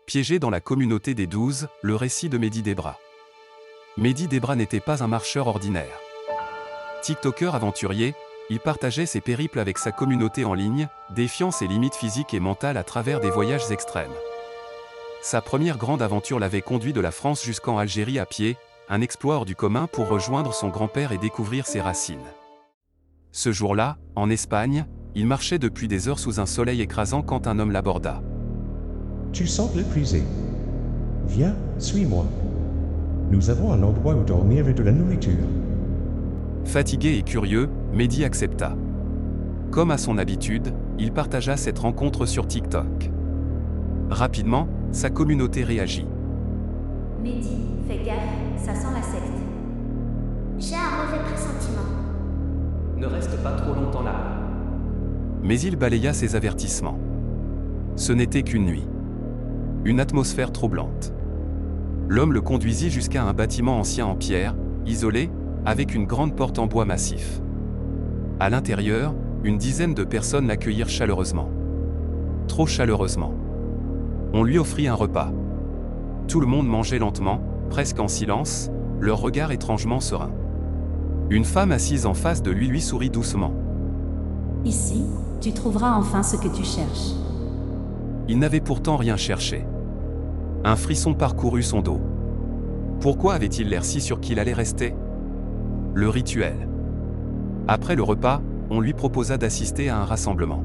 Piégé dans la communauté des 12, le récit de Mehdi Debra. Mehdi Debra n'était pas un marcheur ordinaire. TikToker aventurier, il partageait ses périples avec sa communauté en ligne, défiant ses limites physiques et mentales à travers des voyages extrêmes. Sa première grande aventure l'avait conduit de la France jusqu'en Algérie à pied, un exploit hors du commun pour rejoindre son grand-père et découvrir ses racines. Ce jour-là, en Espagne, il marchait depuis des heures sous un soleil écrasant quand un homme l'aborda. Tu sembles épuisé. Viens, suis-moi. Nous avons un endroit où dormir et de la nourriture. Fatigué et curieux, Mehdi accepta. Comme à son habitude, il partagea cette rencontre sur TikTok. Rapidement, sa communauté réagit. Mehdi, fais gaffe, ça sent la secte. J'ai un mauvais pressentiment. Ne reste pas trop longtemps là. Mais il balaya ses avertissements. Ce n'était qu'une nuit. Une atmosphère troublante. L'homme le conduisit jusqu'à un bâtiment ancien en pierre, isolé, avec une grande porte en bois massif. À l'intérieur, une dizaine de personnes l'accueillirent chaleureusement. Trop chaleureusement. On lui offrit un repas. Tout le monde mangeait lentement, presque en silence, leur regard étrangement serein. Une femme assise en face de lui sourit doucement. Ici, tu trouveras enfin ce que tu cherches. Il n'avait pourtant rien cherché. Un frisson parcourut son dos. Pourquoi avait-il l'air si sûr qu'il allait rester? Le rituel. Après le repas, on lui proposa d'assister à un rassemblement.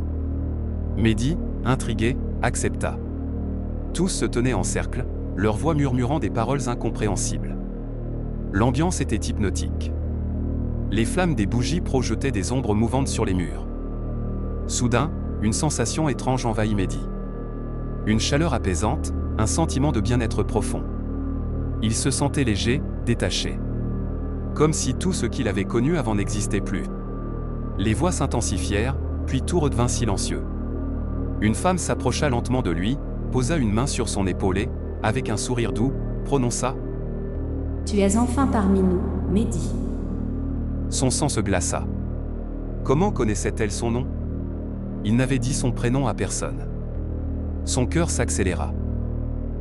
Mehdi, intrigué, accepta. Tous se tenaient en cercle, leurs voix murmurant des paroles incompréhensibles. L'ambiance était hypnotique. Les flammes des bougies projetaient des ombres mouvantes sur les murs. Soudain, une sensation étrange envahit Mehdi. Une chaleur apaisante, un sentiment de bien-être profond. Il se sentait léger, détaché. Comme si tout ce qu'il avait connu avant n'existait plus. Les voix s'intensifièrent, puis tout redevint silencieux. Une femme s'approcha lentement de lui, posa une main sur son épaule et, avec un sourire doux, prononça « Tu es enfin parmi nous, Mehdi. » Son sang se glaça. Comment connaissait-elle son nom? Il n'avait dit son prénom à personne. Son cœur s'accéléra.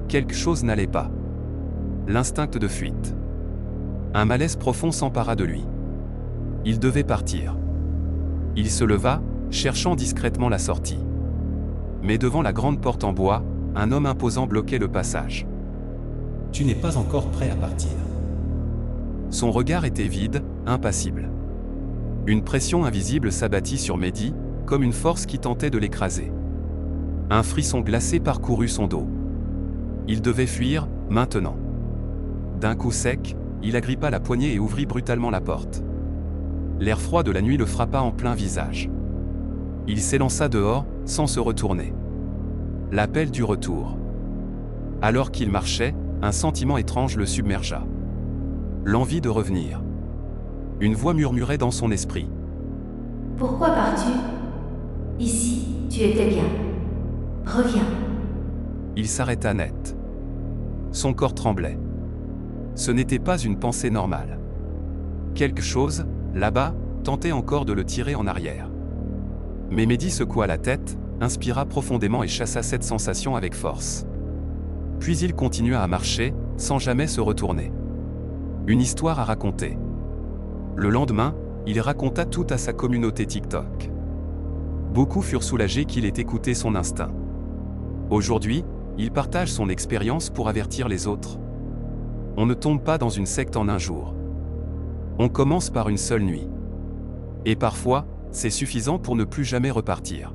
Quelque chose n'allait pas. L'instinct de fuite. Un malaise profond s'empara de lui. Il devait partir. Il se leva, cherchant discrètement la sortie. Mais devant la grande porte en bois, un homme imposant bloquait le passage. « Tu n'es pas encore prêt à partir. » Son regard était vide, impassible. Une pression invisible s'abattit sur Mehdi, comme une force qui tentait de l'écraser. Un frisson glacé parcourut son dos. Il devait fuir, maintenant. D'un coup sec, il agrippa la poignée et ouvrit brutalement la porte. L'air froid de la nuit le frappa en plein visage. Il s'élança dehors, sans se retourner. L'appel du retour. Alors qu'il marchait, un sentiment étrange le submergea. L'envie de revenir. Une voix murmurait dans son esprit. Pourquoi pars-tu? Ici, tu étais bien. Reviens. Il s'arrêta net. Son corps tremblait. Ce n'était pas une pensée normale. Quelque chose, là-bas, tentait encore de le tirer en arrière. Mais Mehdi secoua la tête, inspira profondément et chassa cette sensation avec force. Puis il continua à marcher, sans jamais se retourner. Une histoire à raconter. Le lendemain, il raconta tout à sa communauté TikTok. Beaucoup furent soulagés qu'il ait écouté son instinct. Aujourd'hui, il partage son expérience pour avertir les autres. On ne tombe pas dans une secte en un jour. On commence par une seule nuit. Et parfois, c'est suffisant pour ne plus jamais repartir.